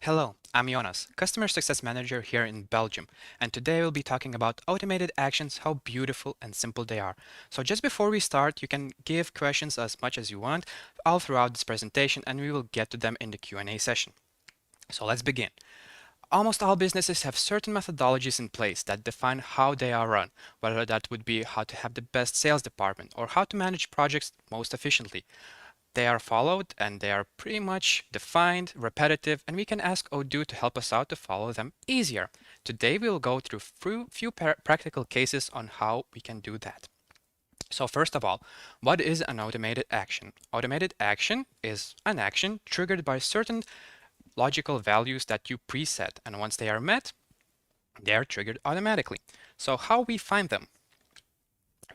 Hello, I'm Jonas, Customer Success Manager here in Belgium, and today we'll be talking about automated actions, how beautiful and simple they are. So just before we start, you can give questions as much as you want all throughout this presentation, and we will get to them in the Q&A session. So let's begin. Almost all businesses have certain methodologies in place that define how they are run, whether that would be how to have the best sales department or how to manage projects most efficiently. They are followed and they are pretty much defined, repetitive, and we can ask Odoo to help us out to follow them easier. Today we will go through few practical cases on how we can do that. So first of all, what is an automated action? Automated action is an action triggered by certain logical values that you preset, and once they are met, they are triggered automatically. So how we find them?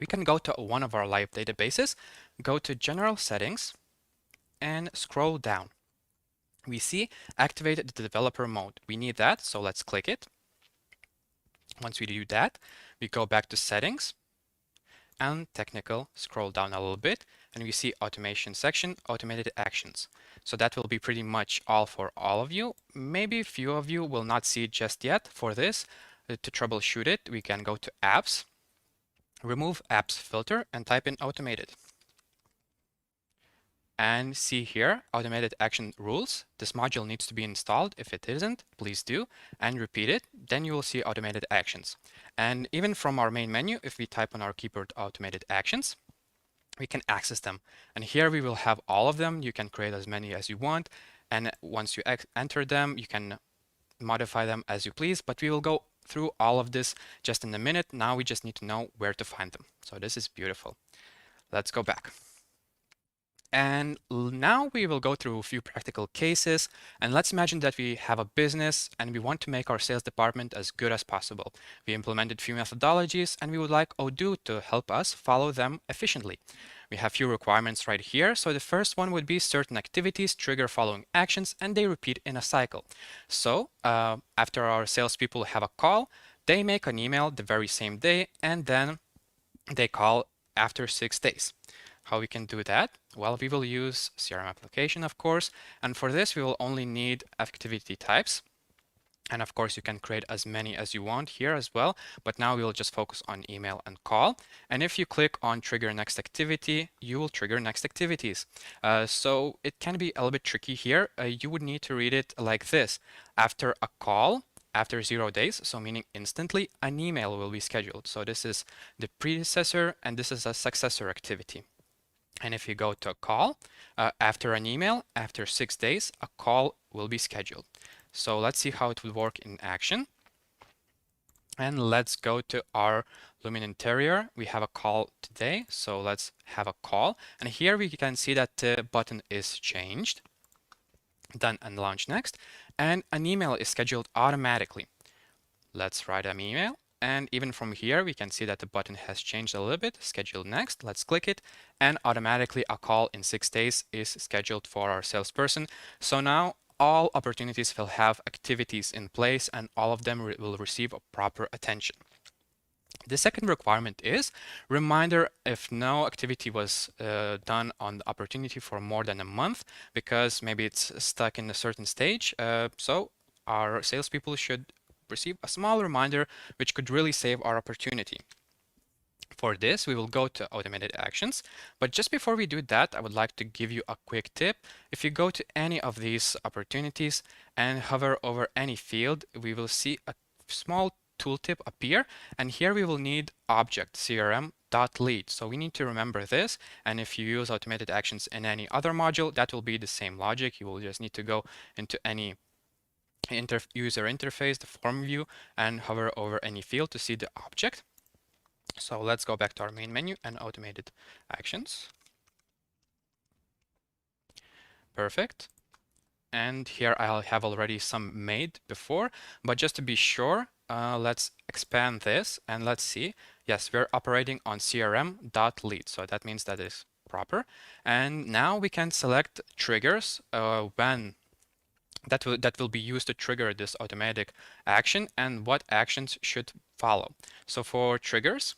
We can go to one of our live databases, go to General Settings, and scroll down. We see activated the developer mode. We need that, so let's click it. Once we do that, we go back to settings and technical, scroll down a little bit, and we see automation section, automated actions. So that will be pretty much all for all of you. Maybe a few of you will not see it just yet. For this, to troubleshoot it, we can go to apps, remove apps filter, and type in automated. And see here, automated action rules. This module needs to be installed. If it isn't, please do, and repeat it. Then you will see automated actions. And even from our main menu, if we type on our keyboard automated actions, we can access them. And here we will have all of them. You can create as many as you want. And once you enter them, you can modify them as you please. But we will go through all of this just in a minute. Now we just need to know where to find them. So this is beautiful. Let's go back. And now we will go through a few practical cases, and let's imagine that we have a business and we want to make our sales department as good as possible. We implemented few methodologies and we would like Odoo to help us follow them efficiently. We have few requirements right here. So the first one would be certain activities trigger following actions and they repeat in a cycle. So after our salespeople have a call, they make an email the very same day and then they call after 6 days. How we can do that? Well, we will use CRM application, of course, and for this we will only need activity types. And of course, you can create as many as you want here as well, but now we will just focus on email and call. And if you click on trigger next activity, you will trigger next activities. So it can be a little bit tricky here. You would need to read it like this. After a call, after 0 days, so meaning instantly, an email will be scheduled. So this is the predecessor and this is a successor activity. And if you go to a call, after an email, after 6 days, a call will be scheduled. So let's see how it will work in action. And let's go to our Lumin Interior. We have a call today, so let's have a call. And here we can see that the button is changed. Done and launch next. And an email is scheduled automatically. Let's write an email. And even from here, we can see that the button has changed a little bit. Schedule next. Let's click it. And automatically a call in 6 days is scheduled for our salesperson. So now all opportunities will have activities in place and all of them will receive a proper attention. The second requirement is reminder if no activity was done on the opportunity for more than a month, because maybe it's stuck in a certain stage. So our salespeople should receive a small reminder which could really save our opportunity. For this, we will go to automated actions. But just before we do that, I would like to give you a quick tip. If you go to any of these opportunities and hover over any field, we will see a small tooltip appear. And here we will need object crm.lead. So we need to remember this. And if you use automated actions in any other module, that will be the same logic. You will just need to go into any user interface, the form view, and hover over any field to see the object. So let's go back to our main menu and automated actions. Perfect. And here I'll have already some made before, but just to be sure, let's expand this and let's see. Yes, we're operating on crm.lead. So that means that is proper. And now we can select triggers when that will be used to trigger this automatic action and what actions should follow. So for triggers,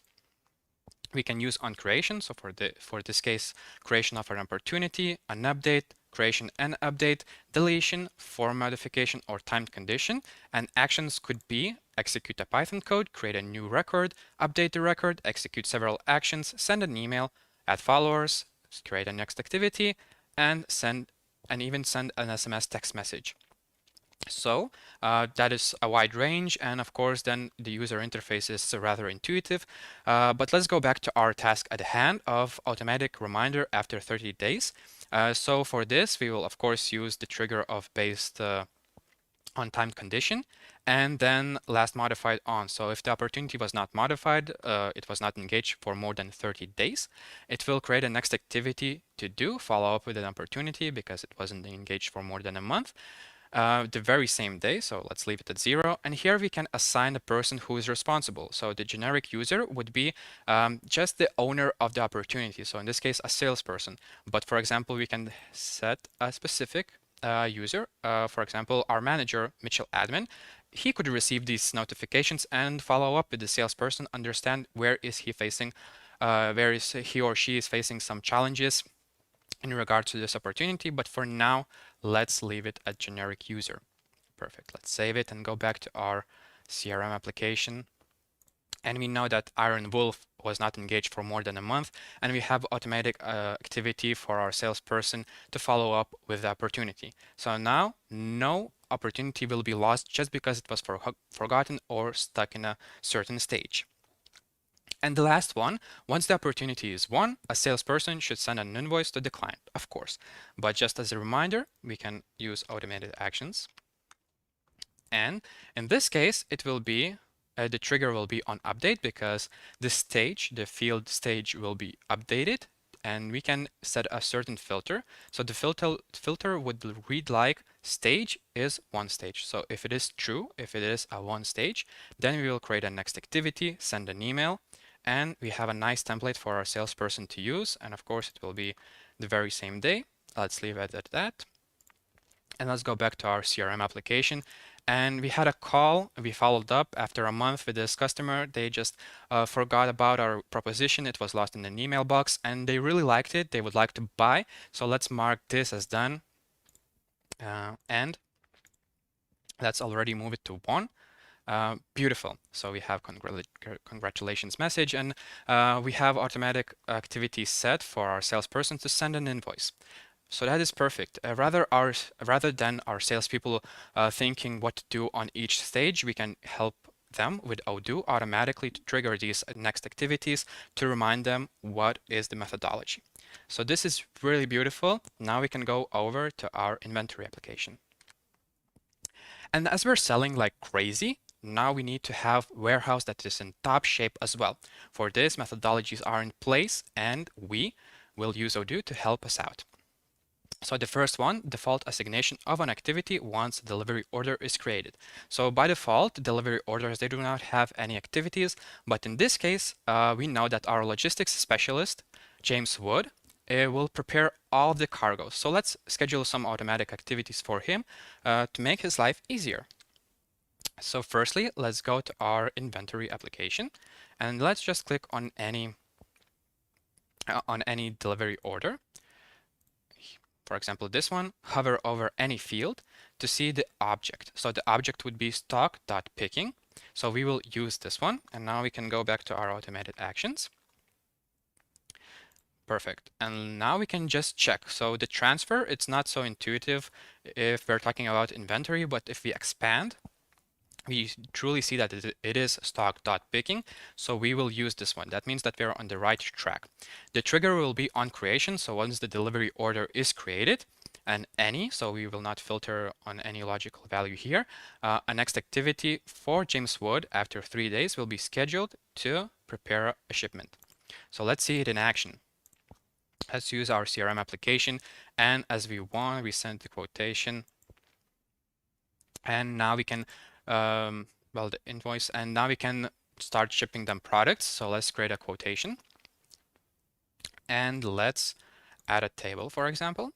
we can use on creation. So for this case, creation of an opportunity, an update, creation and update, deletion, form modification, or timed condition. And actions could be execute a Python code, create a new record, update the record, execute several actions, send an email, add followers, create a next activity, and even send an SMS text message. So that is a wide range, and of course then the user interface is rather intuitive. But let's go back to our task at hand of automatic reminder after 30 days. So for this we will of course use the trigger of based on timed condition and then last modified on. So if the opportunity was not modified, it was not engaged for more than 30 days, it will create a next activity to do, follow up with an opportunity because it wasn't engaged for more than a month. The very same day, so let's leave it at 0. And here we can assign a person who is responsible. So the generic user would be just the owner of the opportunity. So in this case, a salesperson. But for example, we can set a specific user, for example, our manager, Mitchell admin. He could receive these notifications and follow up with the salesperson, understand where is he facing, where is he or she is facing some challenges in regard to this opportunity, but for now, let's leave it at generic user. Perfect. Let's save it and go back to our CRM application. And we know that Iron Wolf was not engaged for more than a month, and we have automatic activity for our salesperson to follow up with the opportunity. So now, no opportunity will be lost just because it was forgotten or stuck in a certain stage. And the last one, once the opportunity is won, a salesperson should send an invoice to the client, of course. But just as a reminder, we can use automated actions. And in this case, it will be, the trigger will be on update because the stage, the field stage will be updated, and we can set a certain filter. So the filter would read like stage is one stage. So if it is true, if it is a one stage, then we will create a next activity, send an email, and we have a nice template for our salesperson to use. And of course, it will be the very same day. Let's leave it at that. And let's go back to our CRM application. And we had a call. We followed up after a month with this customer. They just forgot about our proposition. It was lost in an email box, and they really liked it. They would like to buy. So let's mark this as done. And let's already move it to 1. Beautiful. So we have congratulations message, and we have automatic activity set for our salesperson to send an invoice. So that is perfect. Rather than our salespeople thinking what to do on each stage, we can help them with Odoo automatically to trigger these next activities to remind them what is the methodology. So this is really beautiful. Now we can go over to our inventory application. And as we're selling like crazy, now we need to have warehouse that is in top shape as well. For this, methodologies are in place, and we will use Odoo to help us out. So the first one, default assignation of an activity once the delivery order is created. So by default, delivery orders, they do not have any activities, but in this case, we know that our logistics specialist, James Wood, will prepare all of the cargo. So let's schedule some automatic activities for him to make his life easier. So firstly, let's go to our inventory application, and let's just click on any delivery order. For example, this one, hover over any field to see the object. So the object would be stock.picking. So we will use this one, and now we can go back to our automated actions. Perfect. And now we can just check. So the transfer, it's not so intuitive if we're talking about inventory, but if we expand, we truly see that it is stock.picking, so we will use this one. That means that we're on the right track. The trigger will be on creation, so once the delivery order is created, and any, so we will not filter on any logical value here, a next activity for James Wood after 3 days will be scheduled to prepare a shipment. So let's see it in action. Let's use our CRM application, and as we want, we send the quotation, and now we can the invoice, and now we can start shipping them products. So let's create a quotation, and let's add a table, for example,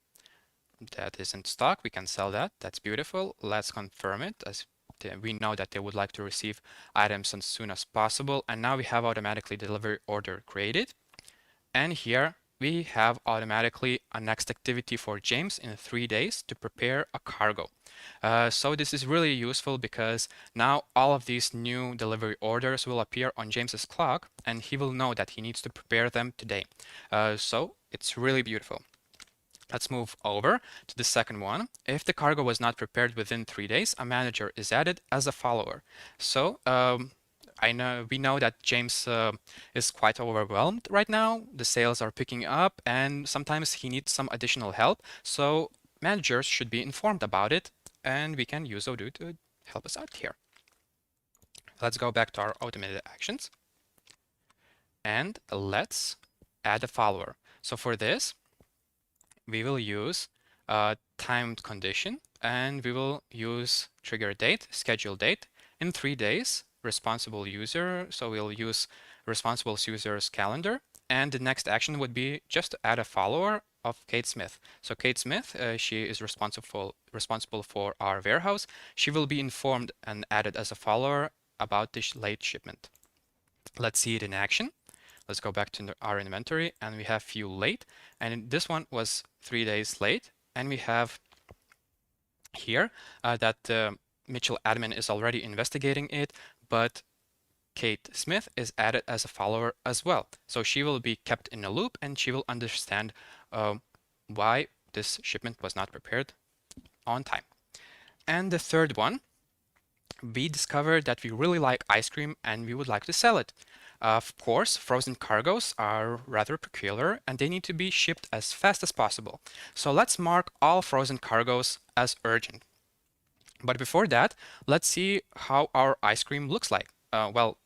that is in stock. We can sell that. That's beautiful. Let's confirm it, as we know that they would like to receive items as soon as possible. And now we have automatically delivery order created. And here we have automatically a next activity for James in 3 days to prepare a cargo. So this is really useful because now all of these new delivery orders will appear on James's clock and he will know that he needs to prepare them today. So it's really beautiful. Let's move over to the second one. If the cargo was not prepared within 3 days, a manager is added as a follower. So we know that James is quite overwhelmed right now. The sales are picking up and sometimes he needs some additional help. So managers should be informed about it and we can use Odoo to help us out here. Let's go back to our automated actions and let's add a follower. So for this, we will use timed condition and we will use trigger date, schedule date in 3 days, responsible user. So we'll use responsible user's calendar. And the next action would be just to add a follower of Kate Smith. So Kate Smith, she is responsible for our warehouse. She will be informed and added as a follower about this late shipment. Let's see it in action. Let's go back to our inventory and we have fuel late. And this one was 3 days late. And we have here that Mitchell admin is already investigating it, but Kate Smith is added as a follower as well. So she will be kept in a loop and she will understand why this shipment was not prepared on time. And the third one, we discovered that we really like ice cream and we would like to sell it. Of course, frozen cargoes are rather peculiar and they need to be shipped as fast as possible. So let's mark all frozen cargoes as urgent. But before that, let's see how our ice cream looks like. Well,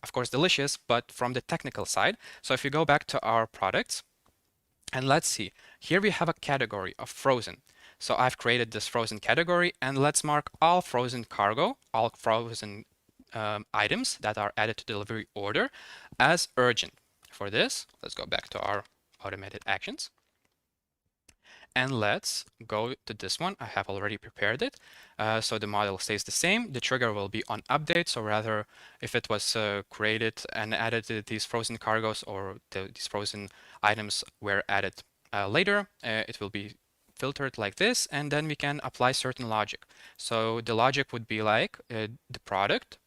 of course, delicious, but from the technical side. So if you go back to our products, and let's see, here we have a category of frozen. So I've created this frozen category and let's mark all frozen cargo, all frozen items that are added to delivery order as urgent. For this, let's go back to our automated actions. And let's go to this one. I have already prepared it. So the model stays the same. The trigger will be on update. So rather, if it was created and added to these frozen cargoes or these frozen items were added later, it will be filtered like this, and then we can apply certain logic. So the logic would be like the product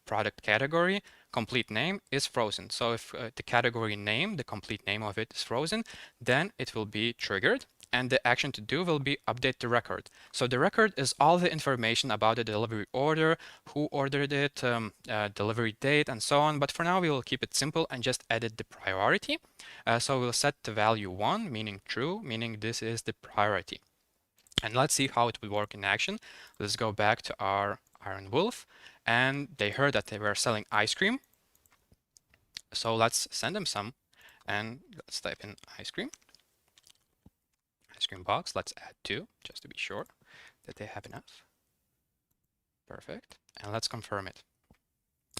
category, complete name is frozen. So if the category name, the complete name of it is frozen, then it will be triggered. And the action to do will be update the record. So the record is all the information about the delivery order, who ordered it, delivery date, and so on. But for now, we will keep it simple and just edit the priority. So we'll set the value 1, meaning true, meaning this is the priority. And let's see how it will work in action. Let's go back to our Iron Wolf. And they heard that they were selling ice cream. So let's send them some. And let's type in ice cream. Ice cream box. Let's add 2 just to be sure that they have enough. Perfect. And let's confirm it.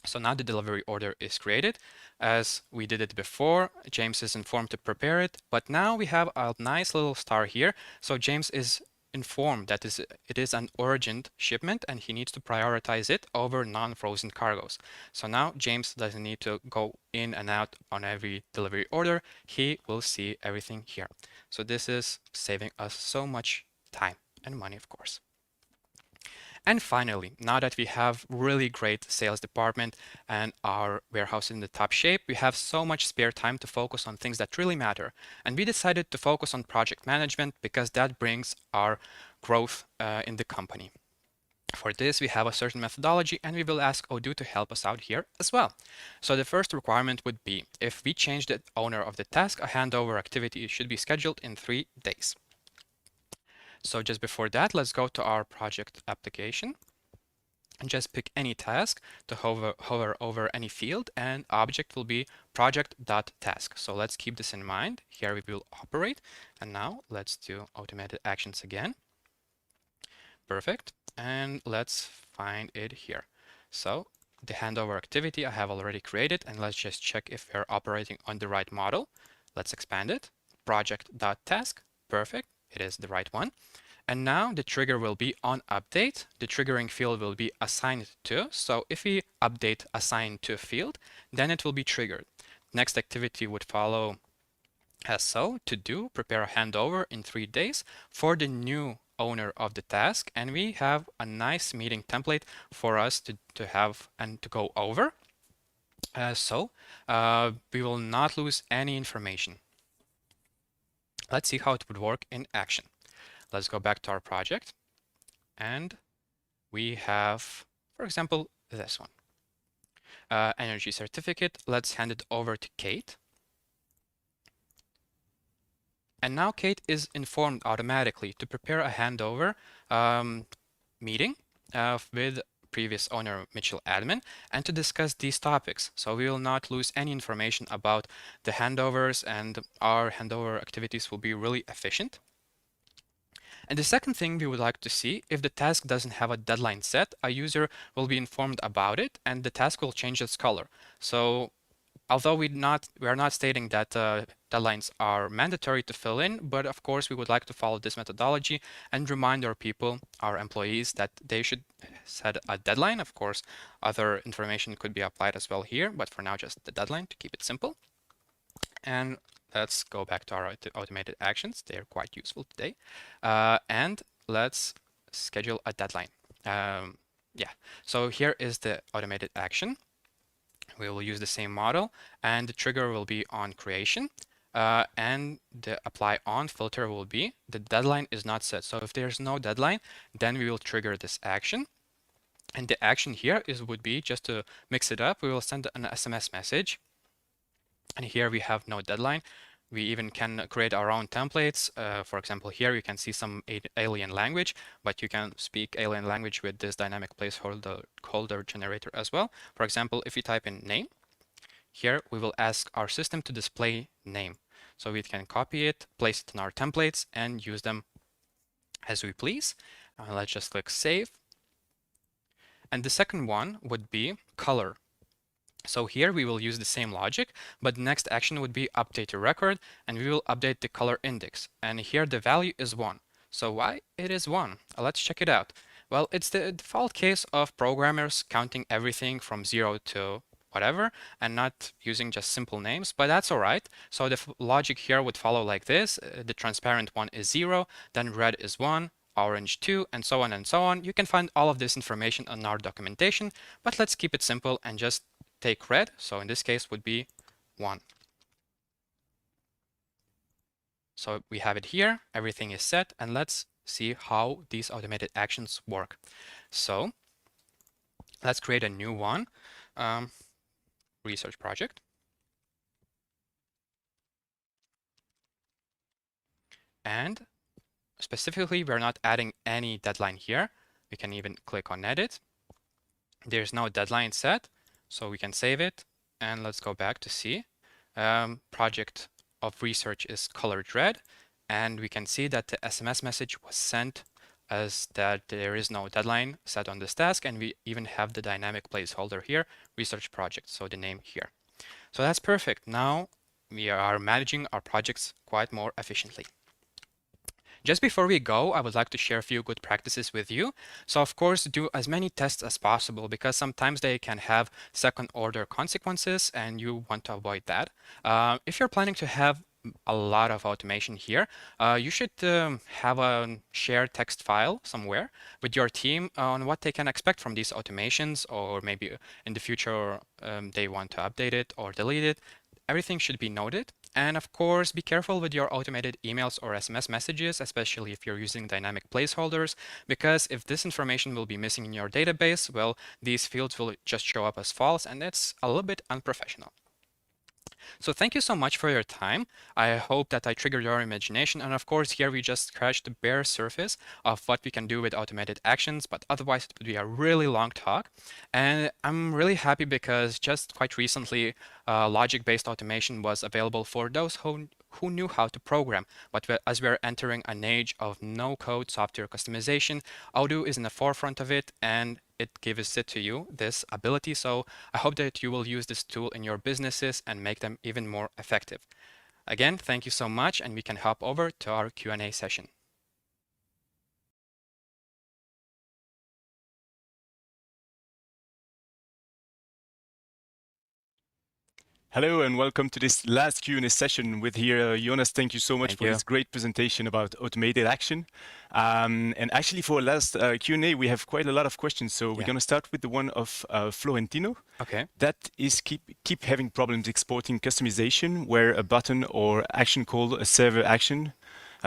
So now the delivery order is created. As we did it before, James is informed to prepare it. But now we have a nice little star here. So James is informed that it is an urgent shipment and he needs to prioritize it over non-frozen cargoes. So now James doesn't need to go in and out on every delivery order. He will see everything here. So this is saving us so much time and money, of course. And finally, now that we have really great sales department and our warehouse in the top shape, we have so much spare time to focus on things that really matter. And we decided to focus on project management because that brings our growth in the company. For this, we have a certain methodology and we will ask Odoo to help us out here as well. So the first requirement would be if we change the owner of the task, a handover activity should be scheduled in 3 days. So just before that, let's go to our project application and just pick any task to hover over any field and object will be project.task. So let's keep this in mind. Here we will operate. And now let's do automated actions again. Perfect. And let's find it here. So the handover activity I have already created and let's just check if we're operating on the right model. Let's expand it. Project.task. Perfect. It is the right one. And now the trigger will be on update. The triggering field will be assigned to. So if we update assign to field, then it will be triggered. Next activity would follow So to do, prepare a handover in 3 days for the new owner of the task, and we have a nice meeting template for us to have and to go over. We will not lose any information. Let's see how it would work in action. Let's go back to our project, and we have, for example, this one. Energy certificate. Let's hand it over to Kate. And now Kate is informed automatically to prepare a handover meeting with previous owner Mitchell admin and to discuss these topics. So we will not lose any information about the handovers, and our handover activities will be really efficient. And the second thing we would like to see, if the task doesn't have a deadline set, a user will be informed about it and the task will change its color. So although we are not stating that deadlines are mandatory to fill in, but of course we would like to follow this methodology and remind our people, our employees, that they should set a deadline. Of course, other information could be applied as well here, but for now just the deadline to keep it simple. And let's go back to our automated actions. They're quite useful today. And let's schedule a deadline. Yeah, so here is the automated action. We will use the same model, and the trigger will be on creation. And the apply on filter will be the deadline is not set. So if there's no deadline, then we will trigger this action. And the action here would be, just to mix it up, we will send an SMS message. And here we have no deadline. We even can create our own templates. For example, here you can see some alien language, but you can speak alien language with this dynamic placeholder generator as well. For example, if you type in name, here we will ask our system to display name. So we can copy it, place it in our templates, and use them as we please. Let's just click save. And the second one would be color. So here we will use the same logic, but the next action would be update a record, and we will update the color index. And here the value is 1. So why it is 1? Let's check it out. Well, it's the default case of programmers counting everything from 0 to whatever and not using just simple names, but that's all right. So the logic here would follow like this. The transparent one is 0, then red is 1, orange 2, and so on and so on. You can find all of this information on our documentation, but let's keep it simple and just take red. So in this case would be 1. So we have it here, everything is set, and let's see how these automated actions work. So let's create a new one, research project. And specifically, we're not adding any deadline here. We can even click on edit. There's no deadline set, so we can save it. And let's go back to see. Project of research is colored red. And we can see that the SMS message was sent as that there is no deadline set on this task. And we even have the dynamic placeholder here, research project, so the name here. So that's perfect. Now we are managing our projects quite more efficiently. Just before we go, I would like to share a few good practices with you. So of course, do as many tests as possible because sometimes they can have second order consequences and you want to avoid that. If you're planning to have a lot of automation here, you should have a shared text file somewhere with your team on what they can expect from these automations, or maybe in the future they want to update it or delete it. Everything should be noted. And of course, be careful with your automated emails or SMS messages, especially if you're using dynamic placeholders, because if this information will be missing in your database, well, these fields will just show up as false, and it's a little bit unprofessional. So thank you so much for your time. I hope that I triggered your imagination. And of course, here we just scratched the bare surface of what we can do with automated actions, but otherwise it would be a really long talk. And I'm really happy because just quite recently, logic-based automation was available for those who knew how to program. But as we're entering an age of no-code software customization, Odoo is in the forefront of it, and it gives it to you, this ability. So I hope that you will use this tool in your businesses and make them even more effective. Again, thank you so much, and we can hop over to our Q&A session. Hello and welcome to this last Q&A session with here. Jonas, thank you so much Thank for you. this great presentation about automated action. And actually for last Q&A, we have quite a lot of questions. So we're Yeah. going to start with the one of Florentino. Okay. That is keep having problems exporting customization where a button or action called a server action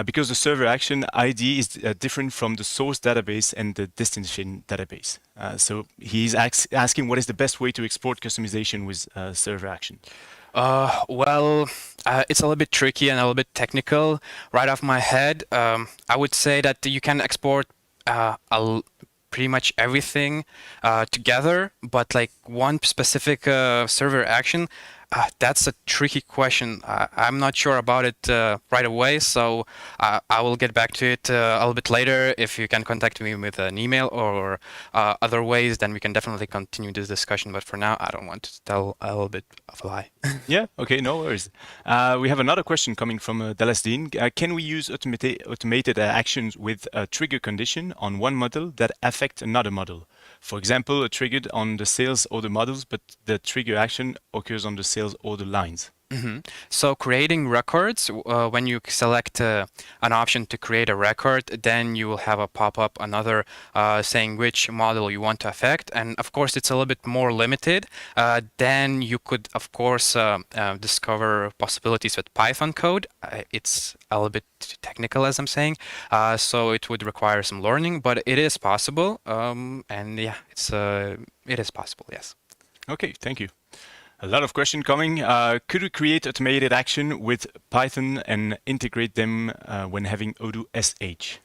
because the server action ID is different from the source database and the destination database. So he's asking what is the best way to export customization with server action. Well, it's a little bit tricky and a little bit technical. Right off my head, I would say that you can export pretty much everything together, but like one specific server action, that's a tricky question. I'm not sure about it right away, so I will get back to it a little bit later. If you can contact me with an email or other ways, then we can definitely continue this discussion. But for now, I don't want to tell a little bit of a lie. Yeah, okay, no worries. We have another question coming from Dallas Dean. Can we use automated actions with a trigger condition on one model that affect another model? For example, triggered on the sales order models, but the trigger action occurs on the sales order lines. So creating records, when you select an option to create a record, then you will have a pop-up, another saying which model you want to affect. And of course, it's a little bit more limited. Then you could, of course, discover possibilities with Python code. It's a little bit technical, as I'm saying. So it would require some learning, but it is possible. And yeah, it is possible, yes. Okay, thank you. A lot of questions coming. Could we create automated action with Python and integrate them when having Odoo SH?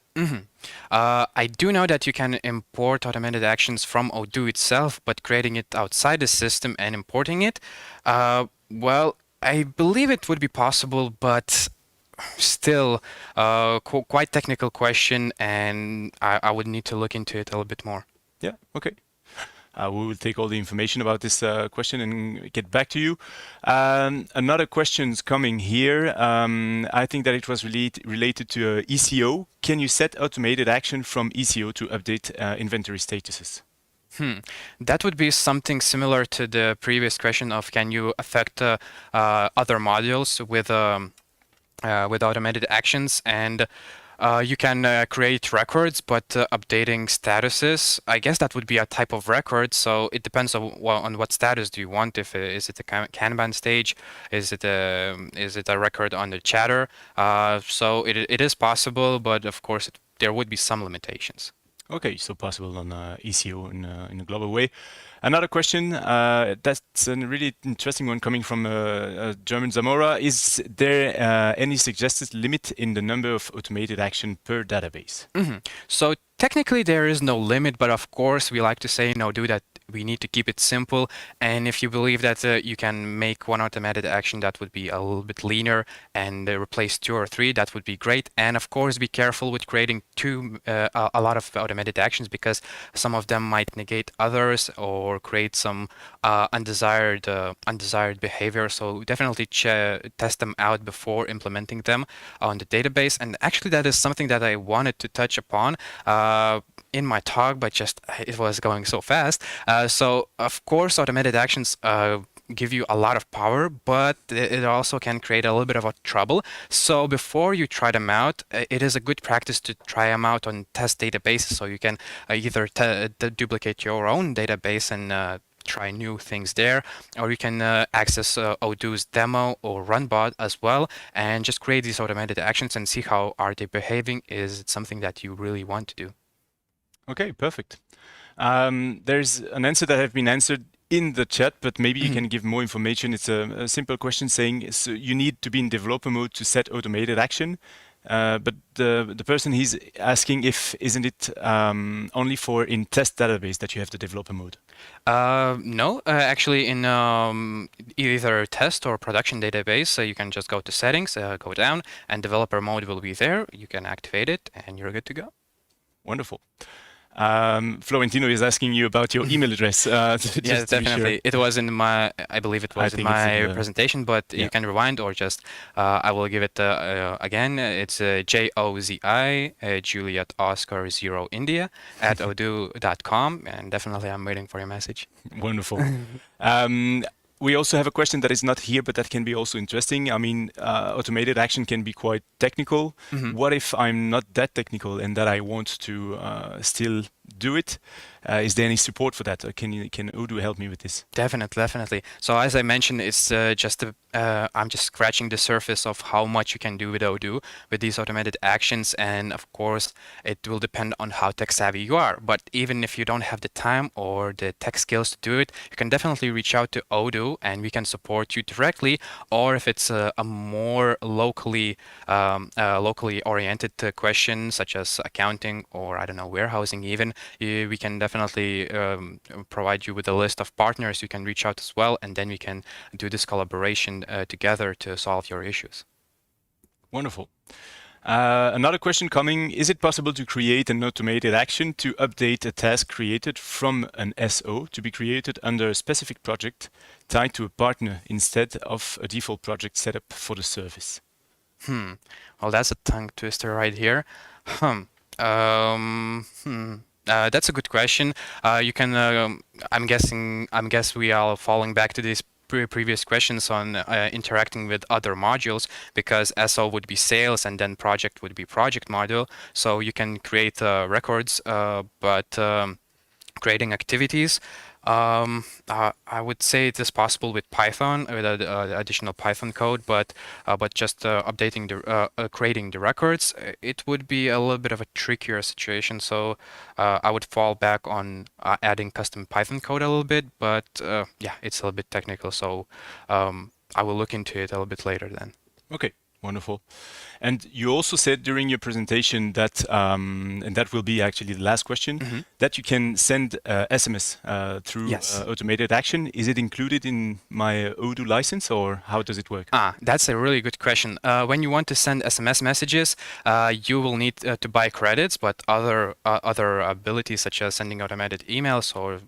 I do know that you can import automated actions from Odoo itself, but creating it outside the system and importing it, well, I believe it would be possible, but still, quite technical question, and I would need to look into it a little bit more. Yeah, okay. We will take all the information about this question and get back to you. Another question's coming here. I think that it was related to ECO. Can you set automated action from ECO to update inventory statuses? That would be something similar to the previous question of can you affect other modules with automated actions, and you can create records, but updating statuses, I guess that would be a type of record. So it depends on what status do you want. If is it a Kanban stage, is it a record on the chatter? So it is possible, but of course there would be some limitations. Okay, so possible on ECO in a global way. Another question, that's a really interesting one coming from German Zamora. Is there any suggested limit in the number of automated action per database? So technically there is no limit, but of course we like to say no, do that. We need to keep it simple. And if you believe that you can make one automated action that would be a little bit leaner and replace 2 or 3, that would be great. And of course, be careful with creating a lot of automated actions, because some of them might negate others or create some undesired behavior. So definitely test them out before implementing them on the database. And actually, that is something that I wanted to touch upon in my talk, but just it was going so fast. So of course, automated actions give you a lot of power, but it also can create a little bit of a trouble. So before you try them out, it is a good practice to try them out on test databases. So you can either duplicate your own database and try new things there, or you can access Odoo's demo or runbot as well, and just create these automated actions and see how are they behaving. Is it something that you really want to do? Okay, perfect. There's an answer that have been answered in the chat, but maybe you can give more information. It's a simple question saying so you need to be in developer mode to set automated action. But the person he's asking if isn't it only for in test database that you have the developer mode? No, actually in either test or production database, you can just go to settings, go down, and developer mode will be there. You can activate it and you're good to go. Wonderful. Florentino is asking you about your email address. Yes, definitely. It was in my, I believe it was in my presentation, but you can rewind or just, I will give it again. It's JOZI, Juliet Oscar 0 India at odoo.com. And definitely I'm waiting for your message. Wonderful. we also have a question that is not here, but that can be also interesting. I mean, automated action can be quite technical. What if I'm not that technical and that I want to still do it? Is there any support for that? Or can Odoo help me with this? Definitely. So as I mentioned, it's I'm just scratching the surface of how much you can do with Odoo with these automated actions, and of course, it will depend on how tech savvy you are. But even if you don't have the time or the tech skills to do it, you can definitely reach out to Odoo, and we can support you directly. Or if it's a more locally oriented question, such as accounting or I don't know, warehousing even, we can definitely provide you with a list of partners you can reach out as well, and then we can do this collaboration together to solve your issues. Wonderful. Another question coming, is it possible to create an automated action to update a task created from an SO to be created under a specific project tied to a partner instead of a default project set up for the service? Well, that's a tongue twister right here. That's a good question. You can, I'm guess we are falling back to these previous questions on interacting with other modules, because SO would be sales and then project would be project module. So you can create records, but creating activities. I would say it is possible with Python, with additional Python code, but just updating the creating the records, it would be a little bit of a trickier situation. So I would fall back on adding custom Python code a little bit, but yeah, it's a little bit technical. So I will look into it a little bit later then. Okay. Wonderful. And you also said during your presentation that, and that will be actually the last question, that you can send SMS through automated action. Is it included in my Odoo license, or how does it work? That's a really good question. When you want to send SMS messages, you will need to buy credits, but other abilities such as sending automated emails or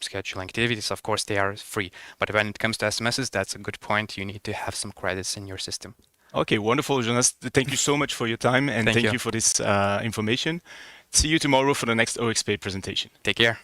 scheduling activities, of course, they are free. But when it comes to SMSs, that's a good point. You need to have some credits in your system. Okay, wonderful, Jonas. Thank you so much for your time, and thank you for this information. See you tomorrow for the next OXP presentation. Take care.